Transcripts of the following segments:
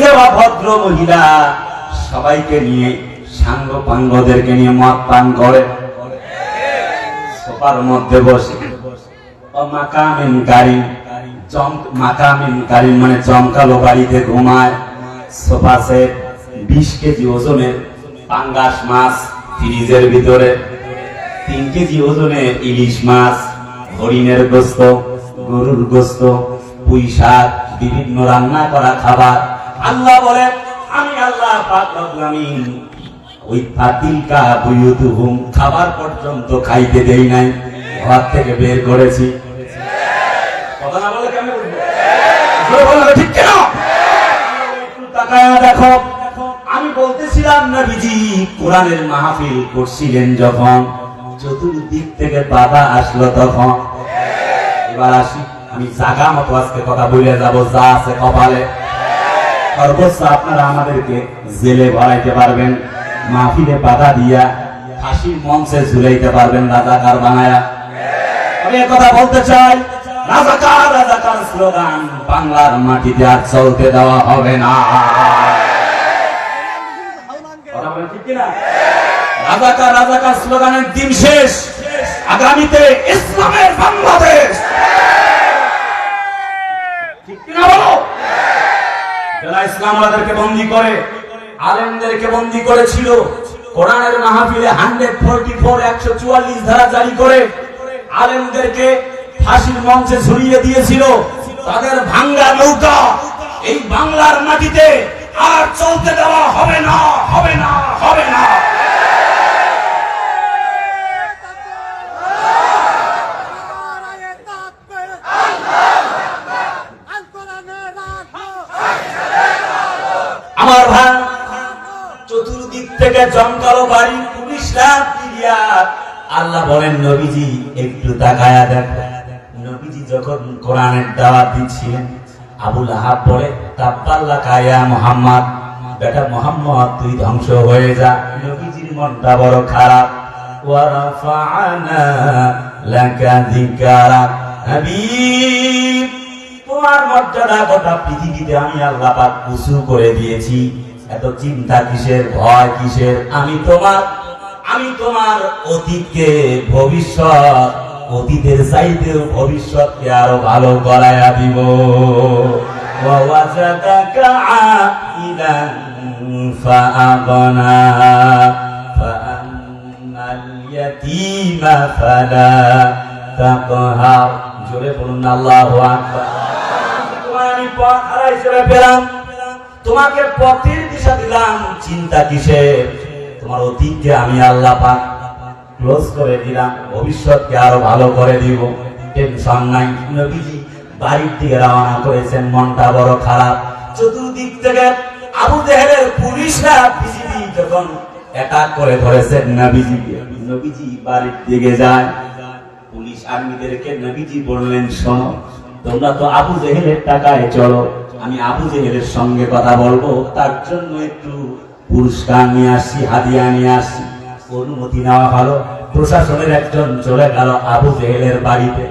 যাওয়া ভদ্র মহিলা সবাইকে নিয়ে সাঙ্গ পাঙ্গদেরকে নিয়ে মদ পান করে, সোফার মধ্যে বসে মাকামিন কারিম, মাকামিন কারিম মানে জমকালো বাড়িতে ঘুমায়। সোফা সেট, 20 কেজি ওজনের পাঙ্গাস মাছ ফ্রিজের ভিতরে, 3 কেজি ওজনের ইলিশ মাছ, হরিণের গোস্ত, গরুর গোস্ত, পুঁই শাক, বিভিন্ন রান্না করা খাবার। আল্লাহ বলে আমি আল্লাহ পাক রব্বুল আমিন ওই ফাতিলকা বুয়ুতুহুম খাবার পর্যন্ত খাইতে দেই নাই, ঘর থেকে বের করেছি। কথা না বলে কেমনে বলবো? জোরে বলো ঠিক কেন? একটু তাকায়া দেখো, আমি বলতেছিলাম নবীজি কোরআনের মাহফিল করছিলেন যখন চতুর্দিক থেকে বাধা আসলো তখন। এবার আসি, আমি জাগা মতো আজকে কথা বলে যাব, যা আছে কপালে। সর্বোচ্চ আপনারা আমাদেরকে জেলে ভরাইতে পারবেন, মাহফিলে বাধা দিয়া ফাঁসির মঞ্চে ঝুলাইতে পারবেন রাজাকার বানায়া। আমি কথা বলতে চাই, রাজাকার রাজাকার স্লোগান বাংলার মাটিতে আর চলতে দেওয়া হবে না। কথা বলেন ঠিক কিনা? রাজাকার রাজাকার স্লোগানের দিন শেষ, আগামীতে ইসলামের বাংলাদেশ। ঠিক কিনা বলো? যারা ইসলাম আমাদেরকে বন্দী করে, আলেমদেরকে বন্দী করেছিল, কোরআনের মাহফিলে 144 ধারা জারি করে আলেমদেরকে ফাঁসির মঞ্চে ঝুলিয়ে দিয়েছিল, তাদের ভাঙ্গা নৌকা এই বাংলার মাটিতে আর চলতে দেওয়া হবে না, হবে না, হবে না। আমার ভাই, চতুর্দিক থেকে জমকালো বাড়ি, পুলিশরা দিয়া। আল্লাহ বলেন নবীজি একটু তাকায়া দেখো। নবীজি যখন কোরআনের দাওয়াত দিচ্ছিলেন, আবুল আহাব বলে তাব্বাল্লাকা ইয়া মুহাম্মদ, বেটা মুহাম্মদ তুই ধ্বংস হয়ে যা। নবীজির মনটা বড় খারাপ। ওয়া রাফা'না লাকা যিকরাক, হাবিব তোমার মর্যাদা গোটা পৃথিবীতে আমি আল্লাহ পাক উঁচু করে দিয়েছি, এত চিন্তা কিসের, ভয় কিসের? আমি তোমার অতীতকে ভবিষ্যৎ, অতীতের চাইতেও ভবিষ্যৎকে আরো ভালো করাইয়া দিব। ওয়া ওয়াজাদাকা আইলান ফাআগনা ফাআন্নাল ইয়াতীমা ফালা তাকহার। জোরে বলুন আল্লাহু আকবার। আমি পথ হারাইছিলাম, পেলাম, তোমাকে পথের দিশা দিলাম, চিন্তা কিসের? তোমার অতীতকে আমি আল্লাহ পাক ক্লোজ করে দিলাম, ভবিষ্যৎকে আরো ভালো করে দিব, টেনশন নাই। নবীজি বাড়ির দিকে রওনা করেছেন, মনটা বড় খারাপ। চতুর্দিক থেকে আবু জেহেলের পুলিশরা বিজিবি যখন অ্যাটাক করে ধরেছেন নবীজিকে, নবীজি বাড়ির দিকে যায়। পুলিশ আর্মিদেরকে নবীজি বললেন, শোনো তোমরা তো আবু জেহেলের টাকায় চলো, আমি আবু জেহেলের সঙ্গে কথা বলবো, তার জন্য একটু পুরস্কার নিয়ে আসছি, হাদিয়া নিয়ে আসছি। অনুমতি নেওয়া হলো। প্রশাসনের একজন চলে গেল আবু জেহেলের বাড়িতে,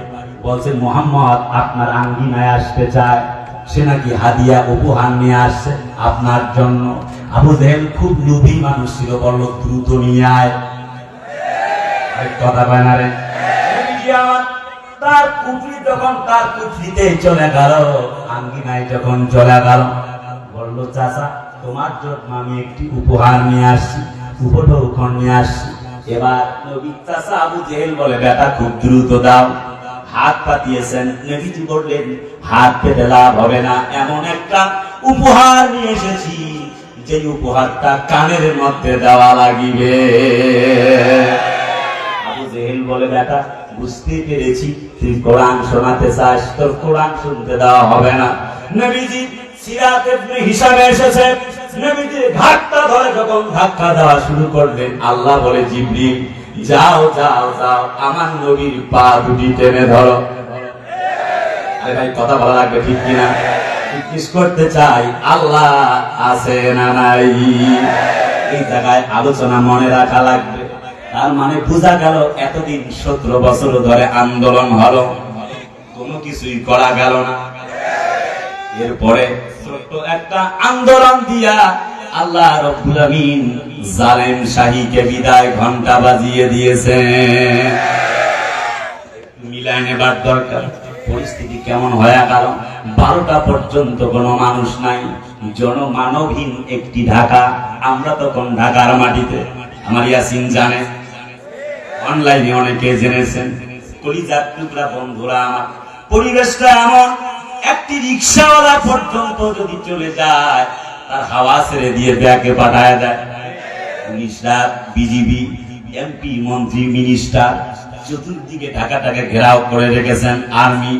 বলছেন মুহাম্মদ আপনার আঙ্গিনায় আসতে চায়, সে নাকি হাদিয়া উপহার নিয়ে আসছে আপনার জন্য। আবু জেহেল খুব লোভী মানুষ ছিল, বলল দ্রুত নিয়ে আয়। কথা কয় না রে? তার কুফরি যখন তার কুফরিতে চলে গেল, আঙ্গিনায় যখন চলে গেল, বলল চাচা তোমার জন্য আমি একটি উপহার নিয়ে আসছি, উপঢৌকন নিয়ে আসছি। এবার নবী চাচা আবু জেহেল বলে বেটা খুব দ্রুত দাও। হাত পাতিয়েছেন, নবীজি বললেন হাত পেতে লাভ হবে না, এমন একটা উপহার নিয়ে এসেছি যে উপহারটা কানের মধ্যে দেওয়া লাগিবে। আবু জেহেল বলে বেটা বুঝতে পেরেছি, তুই কোরআন শোনাতে চাস, তোর কোরআন শুনতে দেওয়া হবে না। নবীজি সিরাত ইবনে হিশামে এসেছে, নবীজি ধাক্কা ধরে যখন ধাক্কা দেওয়া শুরু করলেন, আল্লাহ বলে জিবরিল যাও যাও যাও আমার নবীর পা দুটি টেনে ধরো। আরে ভাই কথা ভালো লাগবে ঠিক কিনা? জিজ্ঞেস করতে চাই আল্লাহ আছে না নাই? এই জায়গায় আলোচনা মনে রাখা লাগবে। তার মানে বোঝা গেল এতদিন 17 বছর ধরে আন্দোলন হলো, কোনো কিছুই করা গেল না। এরপরে ছোট্ট একটা আন্দোলন দিয়া আল্লাহ রাব্বুল আমিন জালেম শাহীকে বিদায় ঘন্টা বাজিয়ে দিয়েছেন। মিলায় নেবার দরকার। পরিস্থিতি কেমন হয়ে গেল, 12টা পর্যন্ত কোনো মানুষ নাই, জনমানবহীন একটি ঢাকা। আমরা তখন ঢাকার মাটিতে, আমার ইয়াসিন জানে, অনলাইনে অনেকে জেনেছেন। কলিজার টুকরা বন্ধুরা আমার, পরিবেশটা এমন, একটি রিক্সাওয়ালা পর্যন্ত যদি চলে যায় তার হাওয়া ছেড়ে দিয়ে ব্যাগে পাঠায় দেয়। পুলিশরা, বিজিবি, এমপি, মন্ত্রী, মিনিস্টার চতুর্দিকে ঢাকাটাকে ঘেরাও করে রেখেছেন। Army,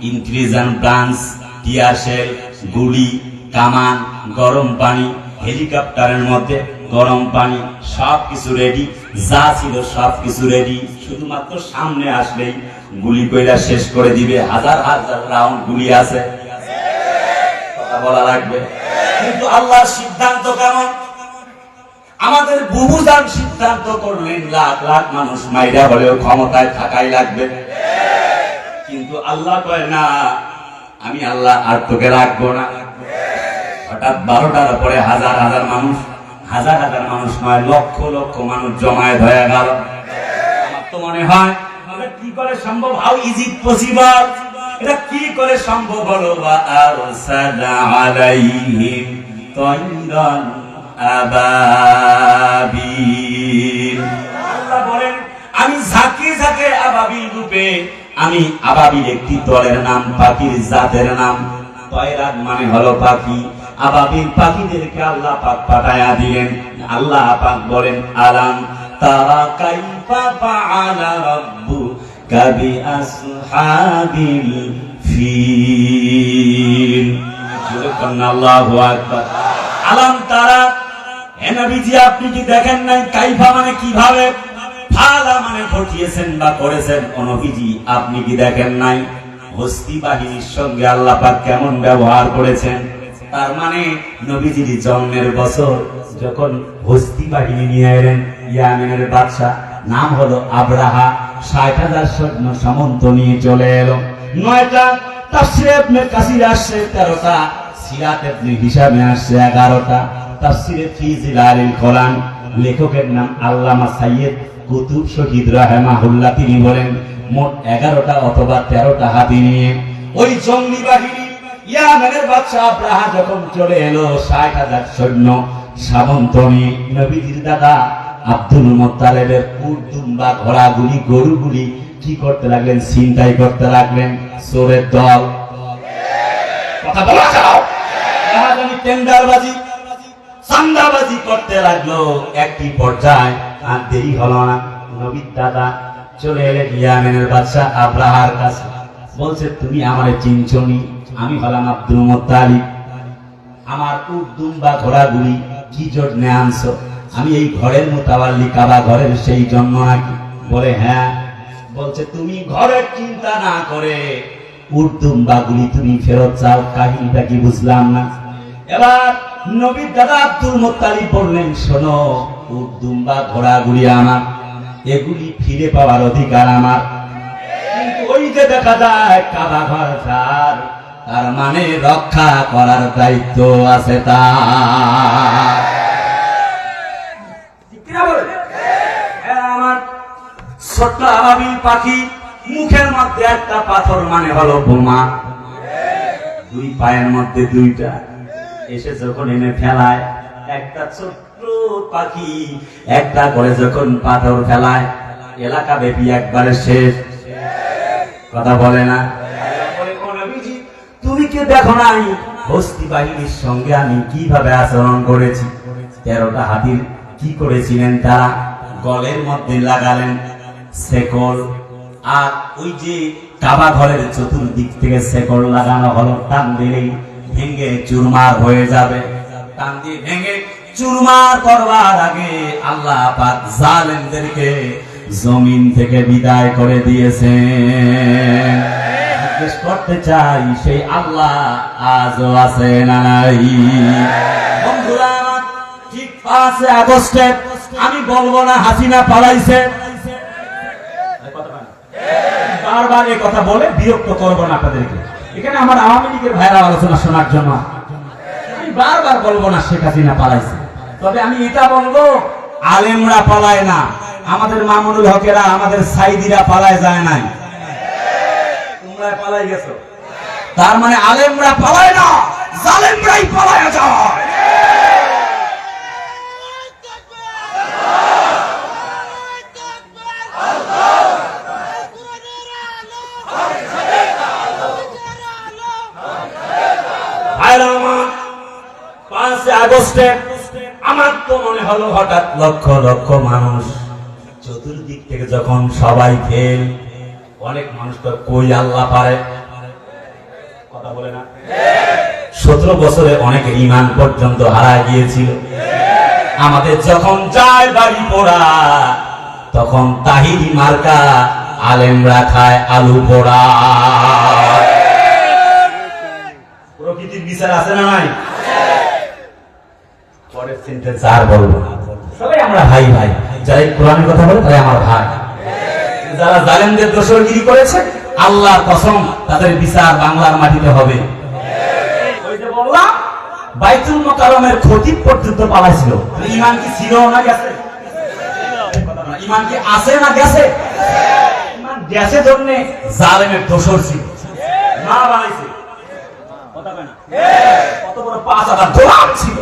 intelligence branch, tear shell, গুলি, কামান, গরম পানি, হেলিকপ্টারের মধ্যে গরম পানি, সবকিছু রেডি। যা ছিল সবকিছু রেডি, শুধুমাত্র সামনে আসলেই গুলি কইরা শেষ করে দিবে। হাজার হাজার রাউন্ড গুলি আছে, কথা বলা লাগবে। কিন্তু আল্লাহর সিদ্ধান্ত কেমন? আমাদের বুবুজান সিদ্ধান্ত করলেন লাখ লাখ মানুষ মাইরা হলেও ক্ষমতায় থাকাই লাগবে। কিন্তু আল্লাহ কয় না, আমি আল্লাহ আর তোকে রাখবো না। হঠাৎ 12টার পরে হাজার হাজার মানুষ, হাজার হাজার মানুষ নয়, লক্ষ লক্ষ মানুষ জমায়েত হয়ে গেল। আমার তো মনে হয় এটা কি করে সম্ভব? How is it possible? এটা কি করে সম্ভব হলো? ওয়া আরসালা আলাইহিম তাইরান আবাবিল। আল্লাহ বলেন, আমি ঝাঁকে ঝাঁকে আবাবিল রূপে, আমি আবাবিল একটি দলের নাম, পাখির জাতের নাম। তয়রাত মানে হলো পাখি। আবাবিল পাখিদেরকে আল্লাহ পাক পাঠায়া দিলেন। আল্লাহ পাক বলেন, আলাম তারা কাইফা ফাআলা রাব্বুকা বিআসহাবিল ফিল। আল্লাহু আকবার। আলাম তারা, হে নবীজি আপনি কি দেখেন নাই? কাইফা মানে কিভাবে, ফালা মানে ঘটিয়েছেন বা করেছেন। ও নবীজি আপনি কি দেখেন নাই হস্তি বাহিনীর সঙ্গে আল্লাহ পাক কেমন ব্যবহার করেছেন? তার মানে নবীজির জন্মের বছর যখন হস্তি বাহিনী নিয়ে এলেন, ইয়ামেনের বাদশাহ নাম হলো আবরাহা, 60,000 সৈন্য সামন্ত নিয়ে চলে এলো। 9টা তাফসীরে ইবনে কাসির আসছে, 13টা সিরাত ইবনে হিশামে আসছে, 11টা তাফসীরে ফি জিলালিল কোরআন। লেখকের নাম আল্লামা সাইয়্যিদ কুতুব শহীদ রাহিমাহুল্লাহ, তিনি বলেন মোট 11টা অথবা 13টা হাতি নিয়ে ওই জঙ্গি বাহিনী ইয়ামেনের বাদশা আবরাহা যখন চলে এলো 60,000 সৈন্য সামন্ত নিয়ে, নবীজির দাদা আব্দুল মুত্তালিবের উট, দুম্বা, ঘোড়াগুলি, গরুগুলি কি করতে লাগলেন? ছিনতাই করতে লাগলেন। চোরের দল, কথা বলা যাও, রাহাজানি, টেন্ডারবাজি, চাঁদাবাজি করতে লাগলো। একটি পর্যায়ে আর দেরি হলো না, নবীর দাদা চলে এলেন ইয়ামেনের বাদশা আবরাহার কাছে। বলছে, তুমি আমারে চিনছনি? আমি হলাম আব্দুল মুত্তালিব। আমার উট, দুম্বা, ঘোড়াগুলি কি জন্য আনছো? আমি এই ঘরের মুতাওয়াল্লি, কাবা ঘরের সেই জন্য নাকি? বলে হ্যাঁ। বলছে, তুমি ঘরের চিন্তা না করে উট, দুম্বাগুলি তুমি ফেরত চাও। কাহিনীটা কি বুঝলাম না। এবার নবীর দাদা আব্দুল মুত্তালিব বললেন, শোনো, উট, দুম্বা, ঘোড়াগুলি আমার, এগুলি ফিরে পাওয়ার অধিকার আমার। কিন্তু ওই যে দেখা যায় কাবা ঘর তার মানে রক্ষা করার দায়িত্ব আছে তার। আমার ছোট্ট আবাবিল পাখি, মুখের মধ্যে একটা পাথর মানে হলো বোমা, দুই পায়ের মধ্যে দুইটা, এসে যখন এনে ফেলায়, একটা ছোট্ট পাখি একটা করে যখন পাথর ফেলায়, এলাকা ব্যাপী একবারে শেষ। কথা বলে না? তুমি কি দেখো নাই হস্তি বাহিনীর সঙ্গে আমি কিভাবে আচরণ করেছি? 13টা হাতির কি করেছিলেন তারা? গলের মধ্যে লাগালেন শেকল, আর ওই যে কাবা ঘরের চতুর্দিক থেকে শেকল লাগানো হলো, টান দিলেই ভেঙে চুরমার হয়ে যাবে। টান দিয়ে ভেঙে চুরমার করবার আগে আল্লাহ পাক জালেমদেরকে জমিন থেকে বিদায় করে দিয়েছেন। জিজ্ঞেস করতে চাই, সেই আল্লাহ আজও আছে না নাই? বন্ধুরা আমার, ঠিক 5 আগস্টে আমি বলবো না হাসিনা পালাইছে, বারবার এই কথা বলে বিরক্ত করবো না আপনাদেরকে। এখানে আমার আওয়ামী লীগের ভাইরা আলোচনা শোনার জন্য বারবার বলবো না শেখ হাসিনা পালাইছে, তবে আমি এটা বলবো আলেমরা পালায় না, আমাদের মামুনুল হকেরা আমাদের সাইদিরা পালায় যায় নাই, তোমরা পালাই গেছো। তার মানে আলেমরা পালায় না, জালেমরাই পালায় যায়। আগস্টে আমার তো মনে হলো হঠাৎ লক্ষ লক্ষ মানুষ চতুর্দিক থেকে যখন সবাই ফেল, অনেক মানুষ তো কই আল্লাহ পারে কথা বলে না। 17 বছরে অনেকের ঈমান পর্যন্ত হারায় গিয়েছিল। আমাদের যখন যায় বাড়ি পোড়া, তখন তাহিরি মার্কা আলেমরা খায় আলু পোড়া। প্রকৃতির বিচার আছে না নাই? পরের সেন্টেন্স আর বলবো না, সবাই আমরা ভাই ভাই, যারা কোরআনের কথা বলে তাই আমার ভাই। যারা জালেমদের দোসরগিরি করেছে আল্লাহর কসম তাদের বিচার বাংলার মাটিতে হবে। ওই যে বললাম বাইতুল মুকাররমের খতিব পর্যন্ত পালাইছিল, ঈমান কি ছিল না গেছে? ঈমান কি আছে না গেছে? ঈমান গেছে জন্য জালেমের দোসর ছিল, না বানাইছে কথা বলে না। কত বড় 5,000 গোলাম ছিল।